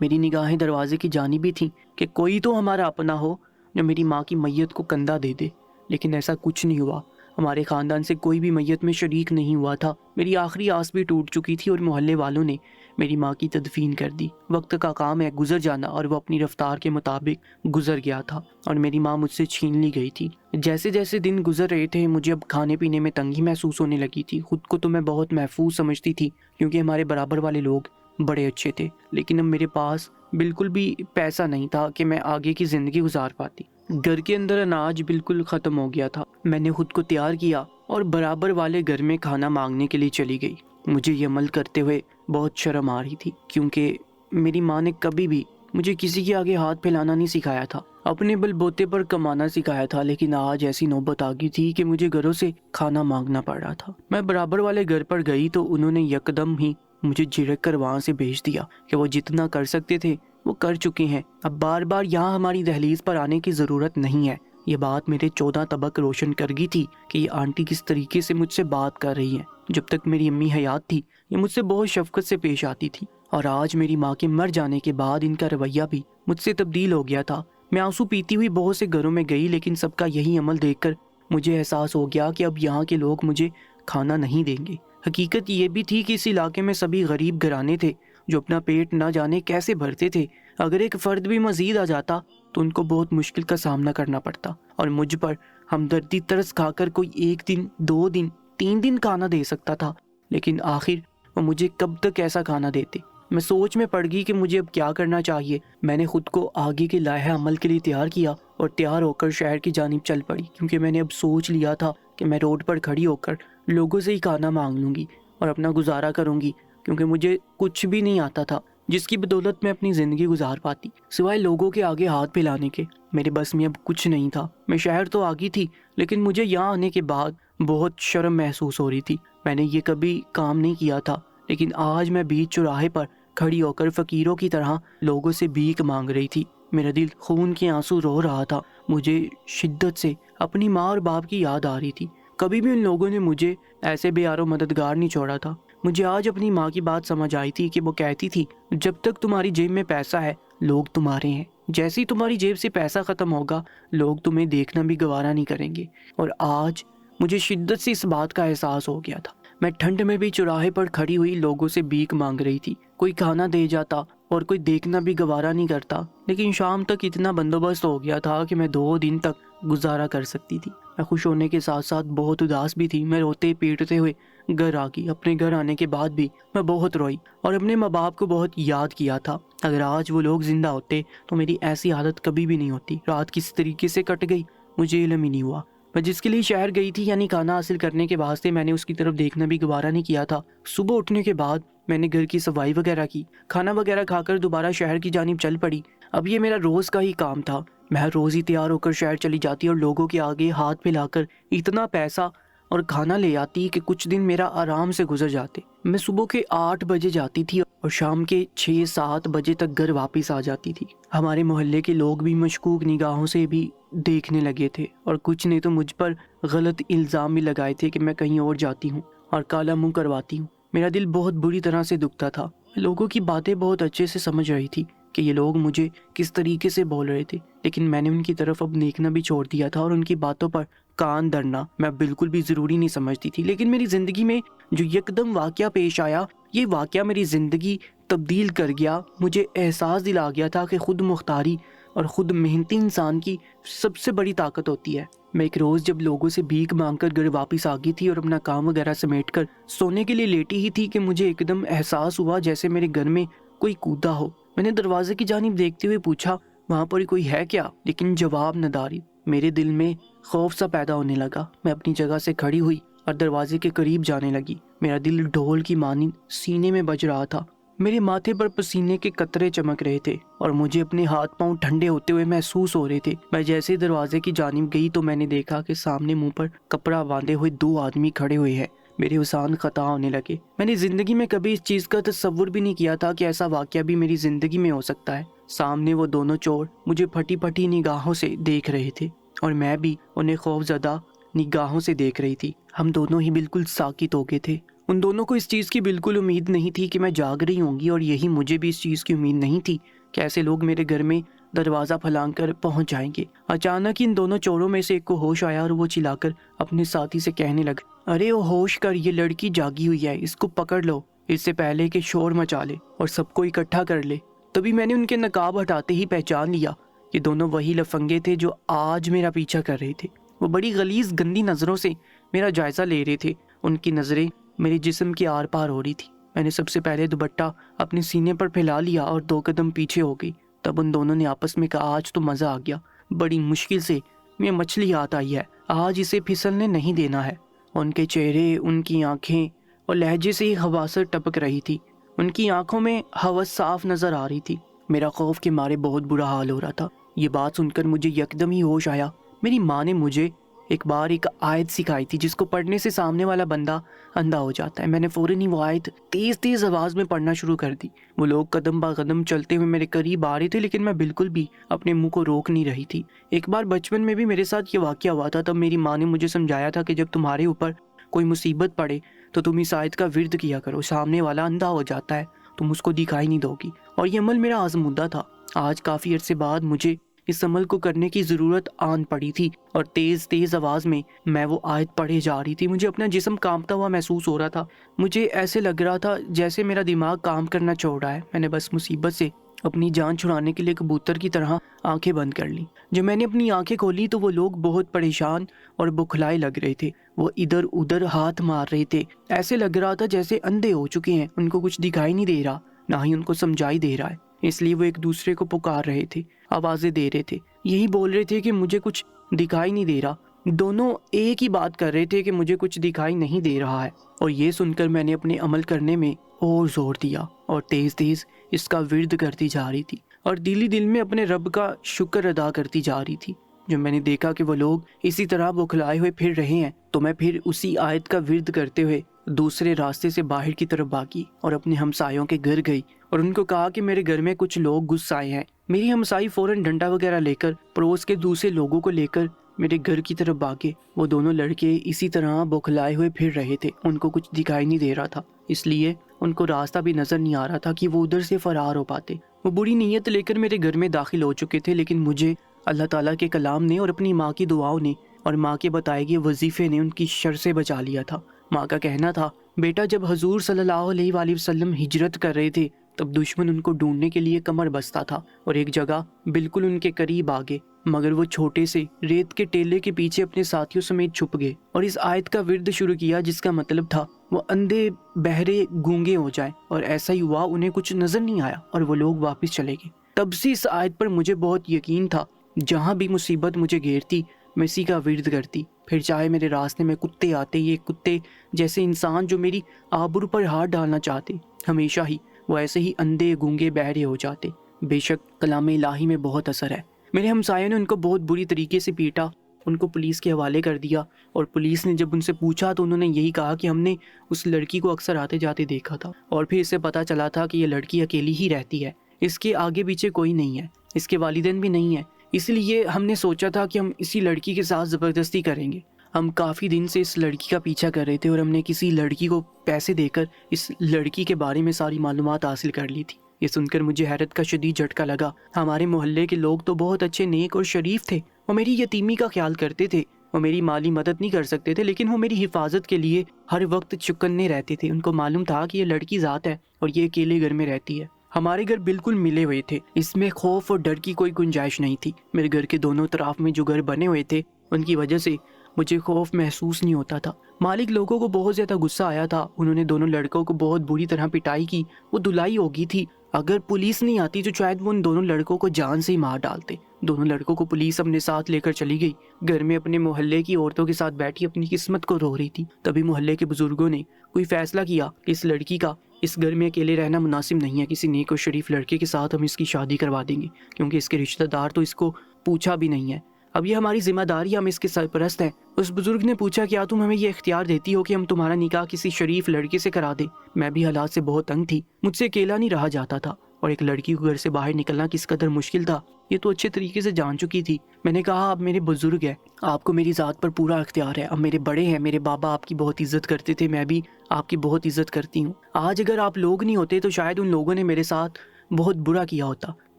میری نگاہیں دروازے کی جانب بھی تھیں کہ کوئی تو ہمارا اپنا ہو جو میری ماں کی میت کو کندھا دے دے، لیکن ایسا کچھ نہیں ہوا۔ ہمارے خاندان سے کوئی بھی میت میں شریک نہیں ہوا تھا۔ میری آخری آس بھی ٹوٹ چکی تھی اور محلے والوں نے میری ماں کی تدفین کر دی۔ وقت کا کام ہے گزر جانا، اور وہ اپنی رفتار کے مطابق گزر گیا تھا اور میری ماں مجھ سے چھین لی گئی تھی۔ جیسے جیسے دن گزر رہے تھے مجھے اب کھانے پینے میں تنگی محسوس ہونے لگی تھی۔ خود کو تو میں بہت محفوظ سمجھتی تھی کیونکہ ہمارے برابر والے لوگ بڑے اچھے تھے، لیکن اب میرے پاس بالکل بھی پیسہ نہیں تھا کہ میں آگے کی زندگی گزار پاتی۔ گھر کے اندر اناج بالکل ختم ہو گیا تھا۔ میں نے خود کو تیار کیا اور برابر والے گھر میں کھانا مانگنے کے لیے چلی گئی۔ مجھے یہ عمل کرتے ہوئے بہت شرم آ رہی تھی کیونکہ میری ماں نے کبھی بھی مجھے کسی کے آگے ہاتھ پھیلانا نہیں سکھایا تھا، اپنے بل بوتے پر کمانا سکھایا تھا، لیکن آج ایسی نوبت آ گئی تھی کہ مجھے گھروں سے کھانا مانگنا پڑ رہا تھا۔ میں برابر والے گھر پر گئی تو انہوں نے یکدم ہی مجھے جھڑک کر وہاں سے بھیج دیا کہ وہ جتنا کر سکتے تھے وہ کر چکے ہیں، اب بار بار یہاں ہماری دہلیز پر آنے کی ضرورت نہیں ہے۔ یہ بات میرے 14 طبق روشن کر گئی تھی کہ یہ آنٹی کس طریقے سے مجھ سے بات کر رہی ہیں۔ جب تک میری امی حیات تھی یہ مجھ سے بہت شفقت سے پیش آتی تھی، اور آج میری ماں کے مر جانے کے بعد ان کا رویہ بھی مجھ سے تبدیل ہو گیا تھا۔ میں آنسو پیتی ہوئی بہت سے گھروں میں گئی، لیکن سب کا یہی عمل دیکھ کر مجھے احساس ہو گیا کہ اب یہاں کے لوگ مجھے کھانا نہیں دیں گے۔ حقیقت یہ بھی تھی کہ اس علاقے میں سبھی غریب گھرانے تھے جو اپنا پیٹ نہ جانے کیسے بھرتے تھے۔ اگر ایک فرد بھی مزید آ جاتا تو ان کو بہت مشکل کا سامنا کرنا پڑتا، اور مجھ پر ہمدردی ترس کھا کر کوئی 1 دن 2 دن 3 دن کھانا دے سکتا تھا، لیکن آخر وہ مجھے کب تک ایسا کھانا دیتے۔ میں سوچ میں پڑ گئی کہ مجھے اب کیا کرنا چاہیے۔ میں نے خود کو آگے کے لائحہ عمل کے لیے تیار کیا اور تیار ہو کر شہر کی جانب چل پڑی، کیونکہ میں نے اب سوچ لیا تھا کہ میں روڈ پر کھڑی ہو کر لوگوں سے ہی کھانا مانگ لوں گی اور اپنا گزارا کروں گی، کیونکہ مجھے کچھ بھی نہیں آتا تھا جس کی بدولت میں اپنی زندگی گزار پاتی، سوائے لوگوں کے آگے ہاتھ پھیلانے کے۔ میرے بس میں اب کچھ نہیں تھا۔ میں شہر تو آ گئی تھی، لیکن مجھے یہاں آنے کے بعد بہت شرم محسوس ہو رہی تھی۔ میں نے یہ کبھی کام نہیں کیا تھا، لیکن آج میں بیچ چوراہے پر کھڑی ہو کر فقیروں کی طرح لوگوں سے بھیک مانگ رہی تھی۔ میرا دل خون کے آنسو رو رہا تھا۔ مجھے شدت سے اپنی ماں اور باپ کی یاد آ رہی تھی۔ کبھی بھی ان لوگوں نے مجھے ایسے بے یار و مددگار نہیں چھوڑا تھا۔ مجھے آج اپنی ماں کی بات سمجھ آئی تھی کہ وہ کہتی تھی جب تک تمہاری جیب میں پیسہ ہے لوگ تمہارے ہیں، جیسے ہی تمہاری جیب سے پیسہ ختم ہوگا لوگ تمہیں دیکھنا بھی گوارا نہیں کریں گے۔ اور آج مجھے شدت سے اس بات کا احساس ہو گیا تھا۔ میں ٹھنڈ میں بھی چوراہے پر کھڑی ہوئی لوگوں سے بھیک مانگ رہی تھی۔ کوئی کھانا دے جاتا اور کوئی دیکھنا بھی گوارا نہیں کرتا، لیکن شام تک اتنا بندوبست ہو گیا تھا کہ میں 2 دن تک گزارا کر سکتی تھی۔ میں خوش ہونے کے ساتھ ساتھ بہت اداس بھی تھی۔ میں روتے پیٹتے ہوئے گھر آ گئی۔ اپنے گھر آنے کے بعد بھی میں بہت روئی اور اپنے ماں باپ کو بہت یاد کیا تھا۔ اگر آج وہ لوگ زندہ ہوتے تو میری ایسی عادت کبھی بھی نہیں ہوتی۔ رات کس طریقے سے کٹ گئی مجھے علم ہی نہیں ہوا۔ میں جس کے لیے شہر گئی تھی یعنی کھانا حاصل کرنے کے واسطے، میں نے اس کی طرف دیکھنا بھی گوارا نہیں کیا تھا۔ صبح اٹھنے کے بعد میں نے گھر کی صفائی وغیرہ کی، کھانا وغیرہ کھا کر دوبارہ شہر کی جانب چل پڑی۔ اب یہ میرا روز کا ہی کام تھا۔ میں ہر روز ہی تیار ہو کر شہر چلی جاتی اور لوگوں کے آگے ہاتھ پھیلا کر اتنا پیسہ اور کھانا لے آتی کہ کچھ دن میرا آرام سے گزر جاتے۔ میں صبح کے 8 بجے جاتی تھی اور شام کے 6-7 بجے تک گھر واپس آ جاتی تھی۔ ہمارے محلے کے لوگ بھی مشکوک نگاہوں سے بھی دیکھنے لگے تھے، اور کچھ نے تو مجھ پر غلط الزام بھی لگائے تھے کہ میں کہیں اور جاتی ہوں اور کالا منہ کرواتی ہوں۔ میرا دل بہت بری طرح سے دکھتا تھا۔ میں لوگوں کی باتیں بہت اچھے سے سمجھ رہی تھی کہ یہ لوگ مجھے کس طریقے سے بول رہے تھے، لیکن میں نے ان کی طرف اب دیکھنا بھی چھوڑ دیا تھا اور ان کی باتوں پر کان دھرنا میں بالکل بھی ضروری نہیں سمجھتی تھی۔ لیکن میری زندگی میں جو یکدم واقعہ پیش آیا، یہ واقعہ میری زندگی تبدیل کر گیا۔ مجھے احساس دلا گیا تھا کہ خود مختاری اور خود محنتی انسان کی سب سے بڑی طاقت ہوتی ہے۔ میں ایک روز جب لوگوں سے بھیک مانگ کر گھر واپس آ گئی تھی اور اپنا کام وغیرہ سمیٹ کر سونے کے لیے لیٹی ہی تھی کہ مجھے ایک دم احساس ہوا جیسے میرے گھر میں کوئی کودا ہو۔ میں نے دروازے کی جانب دیکھتے ہوئے پوچھا وہاں پر کوئی ہے کیا، لیکن جواب نہ داری۔ میرے دل میں خوف سا پیدا ہونے لگا۔ میں اپنی جگہ سے کھڑی ہوئی اور دروازے کے قریب جانے لگی۔ میرا دل ڈھول کی مانند سینے میں بج رہا تھا۔ میرے ماتھے پر پسینے کے قطرے چمک رہے تھے اور مجھے اپنے ہاتھ پاؤں ٹھنڈے ہوتے ہوئے محسوس ہو رہے تھے۔ میں جیسے دروازے کی جانب گئی تو میں نے دیکھا کہ سامنے منہ پر کپڑا باندھے ہوئے 2 آدمی کھڑے ہوئے ہیں۔ میرے حسان خطا ہونے لگے۔ میں نے زندگی میں کبھی اس چیز کا تصور بھی نہیں کیا تھا کہ ایسا واقعہ بھی میری زندگی میں ہو سکتا ہے۔ سامنے وہ دونوں چور مجھے پھٹی پھٹی نگاہوں سے دیکھ رہے تھے اور میں بھی انہیں خوف زدہ نگاہوں سے دیکھ رہی تھی۔ ہم دونوں ہی بالکل ساکت ہو گئے تھے۔ ان دونوں کو اس چیز کی بالکل امید نہیں تھی کہ میں جاگ رہی ہوں گی، اور یہی مجھے بھی اس چیز کی امید نہیں تھی کہ ایسے لوگ میرے گھر میں دروازہ پھلانگ کر پہنچ جائیں گے۔ اچانک ان دونوں چوروں میں سے ایک کو ہوش آیا اور وہ چلا کر اپنے ساتھی سے کہنے لگا، ارے او ہوش کر، یہ لڑکی جاگی ہوئی ہے، اس کو پکڑ لو اس سے پہلے کہ شور مچا لے اور سب کو اکٹھا کر لے۔ تبھی میں نے ان کے نقاب ہٹاتے ہی پہچان لیا کہ دونوں وہی لفنگے تھے جو آج میرا پیچھا کر رہے تھے۔ وہ بڑی غلیظ گندی نظروں سے میرا جائزہ لے رہے تھے، ان کی نظریں میرے جسم کے آر پار ہو رہی تھی۔ میں نے سب سے پہلے دوپٹہ اپنے سینے پر پھیلا لیا اور 2 قدم پیچھے ہو گئی۔ تب ان دونوں نے آپس میں کہا، آج تو مزہ آ گیا، بڑی مشکل سے میں مچھلی ہاتھ آئی ہے، آج اسے پھسلنے نہیں دینا ہے۔ ان کے چہرے، ان کی آنکھیں اور لہجے سے ہی خباثت ٹپک رہی تھی۔ ان کی آنکھوں میں ہوس صاف نظر آ رہی تھی۔ میرا خوف کے مارے بہت برا حال ہو رہا تھا۔ یہ بات سن کر مجھے یکدم ہی ہوش آیا۔ میری ماں نے مجھے ایک بار ایک آیت سکھائی تھی جس کو پڑھنے سے سامنے والا بندہ اندھا ہو جاتا ہے۔ میں نے فوراً ہی وہ آیت تیز تیز آواز میں پڑھنا شروع کر دی۔ وہ لوگ قدم با قدم چلتے ہوئے میرے قریب آ رہے تھے، لیکن میں بالکل بھی اپنے منہ کو روک نہیں رہی تھی۔ ایک بار بچپن میں بھی میرے ساتھ یہ واقعہ ہوا تھا۔ تب میری ماں نے مجھے سمجھایا تھا کہ جب تمہارے اوپر کوئی مصیبت پڑے تو تم اس آیت کا ورد کیا کرو، سامنے والا اندھا ہو جاتا ہے، تم اس کو دکھائی نہیں دو گی۔ اور یہ عمل میرا آزمودہ تھا۔ آج کافی عرصے بعد مجھے اس عمل کو کرنے کی ضرورت آن پڑی تھی، اور تیز تیز آواز میں وہ آیت پڑھے جا رہی تھی۔ مجھے اپنا جسم کانپتا ہوا محسوس ہو رہا تھا۔ مجھے ایسے لگ رہا تھا جیسے میرا دماغ کام کرنا چھوڑ رہا ہے۔ میں نے بس مصیبت سے اپنی جان چھڑانے کے لیے کبوتر کی طرح آنکھیں بند کر لی۔ جب میں نے اپنی آنکھیں کھولی تو وہ لوگ بہت پریشان اور بکھلائے لگ رہے تھے۔ وہ ادھر ادھر ہاتھ مار رہے تھے، ایسے لگ رہا تھا جیسے اندھے ہو چکے ہیں، ان کو کچھ دکھائی نہیں دے رہا، نہ ہی ان کو سمجھائی دے رہا ہے۔ اس لیے وہ ایک دوسرے کو پکار رہے تھے، آوازیں دے رہے تھے، یہی بول رہے تھے کہ مجھے کچھ دکھائی نہیں دے رہا۔ دونوں ایک ہی بات کر رہے تھے کہ مجھے کچھ دکھائی نہیں دے رہا ہے۔ اور یہ سن کر میں نے اپنے عمل کرنے میں اور زور دیا اور تیز تیز اس کا ورد کرتی جا رہی تھی، اور دل ہی دل میں اپنے رب کا شکر ادا کرتی جا رہی تھی۔ جب میں نے دیکھا کہ وہ لوگ اسی طرح بکھلائے ہوئے پھر رہے ہیں تو میں پھر اسی آیت کا ورد کرتے ہوئے دوسرے راستے سے باہر کی طرف بھاگی اور اپنے ہمسایوں کے گھر گئی اور ان کو کہا کہ میرے گھر میں کچھ لوگ گھس آئے ہیں۔ میری ہمسائی فوراً ڈنڈا وغیرہ لے کر پڑوس کے دوسرے لوگوں کو لے کر میرے گھر کی طرف بھاگے۔ وہ دونوں لڑکے اسی طرح بوکھلائے ہوئے پھر رہے تھے، ان کو کچھ دکھائی نہیں دے رہا تھا، اس لیے ان کو راستہ بھی نظر نہیں آ رہا تھا کہ وہ ادھر سے فرار ہو پاتے۔ وہ بری نیت لے کر میرے گھر میں داخل ہو چکے تھے، لیکن مجھے اللہ تعالیٰ کے کلام نے اور اپنی ماں کی دعاؤں نے اور ماں کے بتائے گئے وظیفے نے ان کی شر سے بچا لیا تھا۔ ماں کا کہنا تھا، بیٹا جب حضور صلی اللہ علیہ وآلہ وسلم ہجرت کر رہے تھے تب دشمن ان کو ڈھونڈنے کے لیے کمر بستہ تھا اور ایک جگہ بالکل ان کے قریب آ گئے، مگر وہ چھوٹے سے ریت کے ٹیلے کے پیچھے اپنے ساتھیوں سمیت چھپ گئے اور اس آیت کا ورد شروع کیا جس کا مطلب تھا وہ اندھے بہرے گونگے ہو جائیں، اور ایسا ہی ہوا، انہیں کچھ نظر نہیں آیا اور وہ لوگ واپس چلے گئے۔ تب سے اس آیت پر مجھے بہت یقین تھا، جہاں بھی مصیبت مجھے گھیرتی میں اسی کا ورد کرتی، پھر چاہے میرے راستے میں کتے آتے، یہ کتے جیسے انسان جو میری آبرو پر ہاتھ ڈالنا چاہتے، ہمیشہ ہی وہ ایسے ہی اندھے گونگے بہرے ہو جاتے۔ بے شک کلام الہی میں بہت اثر ہے۔ میرے ہمسایوں نے ان کو بہت بری طریقے سے پیٹا، ان کو پولیس کے حوالے کر دیا، اور پولیس نے جب ان سے پوچھا تو انہوں نے یہی کہا کہ ہم نے اس لڑکی کو اکثر آتے جاتے دیکھا تھا، اور پھر اسے پتہ چلا تھا کہ یہ لڑکی اکیلی ہی رہتی ہے، اس کے آگے پیچھے کوئی نہیں ہے، اس کے والدین بھی نہیں ہیں، اس لیے ہم نے سوچا تھا کہ ہم اسی لڑکی کے ساتھ زبردستی کریں گے۔ ہم کافی دن سے اس لڑکی کا پیچھا کر رہے تھے اور ہم نے کسی لڑکی کو پیسے دے کر اس لڑکی کے بارے میں ساری معلومات حاصل کر لی تھی۔ یہ سن کر مجھے حیرت کا شدید جھٹکا لگا۔ ہمارے محلے کے لوگ تو بہت اچھے، نیک اور شریف تھے، وہ میری یتیمی کا خیال کرتے تھے، وہ میری مالی مدد نہیں کر سکتے تھے لیکن وہ میری حفاظت کے لیے ہر وقت چکنے رہتے تھے۔ ان کو معلوم تھا کہ یہ لڑکی ذات ہے اور یہ اکیلے گھر میں رہتی ہے۔ ہمارے گھر بالکل ملے ہوئے تھے، اس میں خوف اور ڈر کی کوئی گنجائش نہیں تھی۔ میرے گھر کے دونوں طرف میں جو گھر بنے ہوئے تھے ان کی وجہ سے مجھے خوف محسوس نہیں ہوتا تھا۔ مالک لوگوں کو بہت زیادہ غصہ آیا تھا، انہوں نے دونوں لڑکوں کو بہت بری طرح پٹائی کی، وہ دھلائی ہو گئی تھی۔ اگر پولیس نہیں آتی تو شاید وہ ان دونوں لڑکوں کو جان سے ہی مار ڈالتے۔ دونوں لڑکوں کو پولیس اپنے ساتھ لے کر چلی گئی، گھر میں اپنے محلے کی عورتوں کے ساتھ بیٹھی اپنی قسمت کو رو رہی تھی۔ تبھی محلے کے بزرگوں نے کوئی فیصلہ کیا کہ اس لڑکی کا اس گھر میں اکیلے رہنا مناسب نہیں ہے، کسی نیک اور شریف لڑکے کے ساتھ ہم اس کی شادی کروا دیں گے، کیونکہ اس کے رشتہ دار تو اس کو پوچھا بھی نہیں ہے، اب یہ ہماری ذمہ داری، ہم اس کے سرپرست ہیں۔ اس بزرگ نے پوچھا، کیا تم ہمیں یہ اختیار دیتی ہو کہ ہم تمہارا نکاح کسی شریف لڑکے سے کرا دیں؟ میں بھی حالات سے بہت تنگ تھی، مجھ سے اکیلا نہیں رہا جاتا تھا، اور ایک لڑکی کو گھر سے باہر نکلنا کس قدر مشکل تھا یہ تو اچھے طریقے سے جان چکی تھی۔ میں نے کہا، آپ میرے بزرگ ہیں، آپ کو میری ذات پر پورا اختیار ہے، اب میرے بڑے ہیں، میرے بابا آپ کی بہت عزت کرتے تھے، میں بھی آپ کی بہت عزت کرتی ہوں. آج اگر آپ لوگ نہیں ہوتے تو شاید ان لوگوں نے میرے ساتھ بہت برا کیا ہوتا،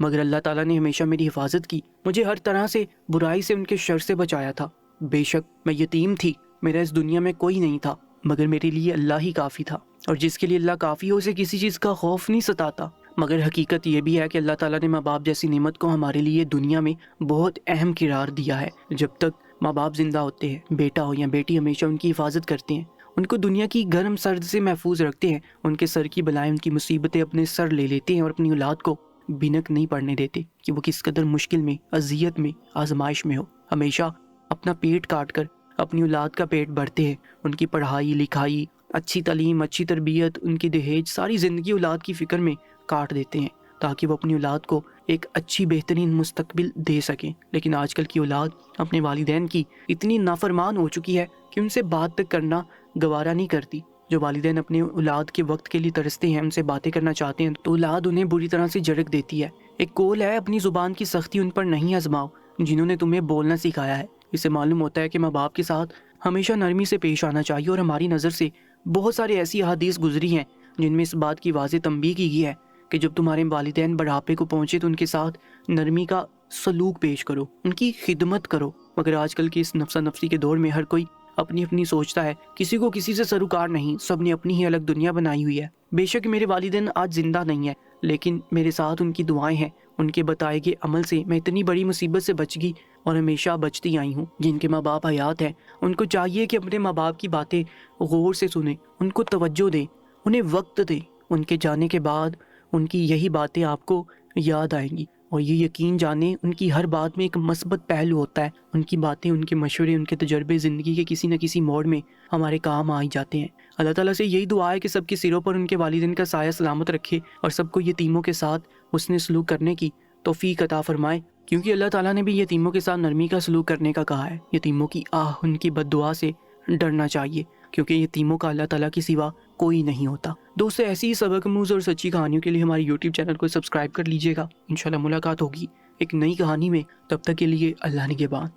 مگر اللہ تعالیٰ نے ہمیشہ میری حفاظت کی، مجھے ہر طرح سے برائی سے ان کے شر سے بچایا تھا. بے شک میں یتیم تھی، میرا اس دنیا میں کوئی نہیں تھا، مگر میرے لیے اللہ ہی کافی تھا، اور جس کے لیے اللہ کافی ہو اسے کسی چیز کا خوف نہیں ستاتا. مگر حقیقت یہ بھی ہے کہ اللہ تعالیٰ نے ماں باپ جیسی نعمت کو ہمارے لیے دنیا میں بہت اہم قرار دیا ہے. جب تک ماں باپ زندہ ہوتے ہیں، بیٹا ہو یا بیٹی ہمیشہ ان کی حفاظت کرتے ہیں، ان کو دنیا کی گرم سرد سے محفوظ رکھتے ہیں، ان کے سر کی بلائیں، ان کی مصیبتیں اپنے سر لے لیتے ہیں، اور اپنی اولاد کو بینک نہیں پڑنے دیتے کہ وہ کس قدر مشکل میں، اذیت میں، آزمائش میں ہو. ہمیشہ اپنا پیٹ کاٹ کر اپنی اولاد کا پیٹ بھرتے ہیں، ان کی پڑھائی لکھائی، اچھی تعلیم، اچھی تربیت، ان کی دہیج، ساری زندگی اولاد کی فکر میں کاٹ دیتے ہیں تاکہ وہ اپنی اولاد کو ایک اچھی بہترین مستقبل دے سکیں. لیکن آج کل کی اولاد اپنے والدین کی اتنی نافرمان ہو چکی ہے کہ ان سے بات تک کرنا گوارا نہیں کرتی. جو والدین اپنے اولاد کے وقت کے لیے ترستے ہیں، ان سے باتیں کرنا چاہتے ہیں، تو اولاد انہیں بری طرح سے جھڑک دیتی ہے. ایک قول ہے، اپنی زبان کی سختی ان پر نہیں آزماؤ جنہوں نے تمہیں بولنا سکھایا ہے. اس سے معلوم ہوتا ہے کہ ماں باپ کے ساتھ ہمیشہ نرمی سے پیش آنا چاہیے. اور ہماری نظر سے بہت سارے ایسی احادیث گزری ہیں جن میں اس بات کی واضح تنبیہ کی گئی ہے کہ جب تمہارے والدین بڑھاپے کو پہنچے تو ان کے ساتھ نرمی کا سلوک پیش کرو، ان کی خدمت کرو. مگر آج کل کے اس نفسا نفسی کے دور میں ہر کوئی اپنی اپنی سوچتا ہے، کسی کو کسی سے سروکار نہیں، سب نے اپنی ہی الگ دنیا بنائی ہوئی ہے. بے شک میرے والدین آج زندہ نہیں ہیں، لیکن میرے ساتھ ان کی دعائیں ہیں. ان کے بتائے گئے عمل سے میں اتنی بڑی مصیبت سے بچ گئی اور ہمیشہ بچتی آئی ہوں. جن کے ماں باپ حیات ہیں ان کو چاہیے کہ اپنے ماں باپ کی باتیں غور سے سنیں، ان کو توجہ دیں، انہیں وقت دیں. ان کے جانے کے بعد ان کی یہی باتیں آپ کو یاد آئیں گی، اور یہ یقین جانیں ان کی ہر بات میں ایک مثبت پہلو ہوتا ہے. ان کی باتیں، ان کے مشورے، ان کے تجربے زندگی کے کسی نہ کسی موڑ میں ہمارے کام آ ہی جاتے ہیں. اللہ تعالیٰ سے یہی دعا ہے کہ سب کے سروں پر ان کے والدین کا سایہ سلامت رکھے اور سب کو یتیموں کے ساتھ حسن سلوک کرنے کی توفیق عطا فرمائے، کیونکہ اللہ تعالیٰ نے بھی یتیموں کے ساتھ نرمی کا سلوک کرنے کا کہا ہے. یتیموں کی ان کی بد دعا سے ڈرنا چاہیے، کیونکہ یتیموں کا اللہ تعالیٰ کے سوا کوئی نہیں ہوتا. دوستو، ایسی ہی سبق آموز اور سچی کہانیوں کے لیے ہمارے یوٹیوب چینل کو سبسکرائب کر لیجیے گا. انشاءاللہ ملاقات ہوگی ایک نئی کہانی میں. تب تک کے لیے اللہ نگہبان.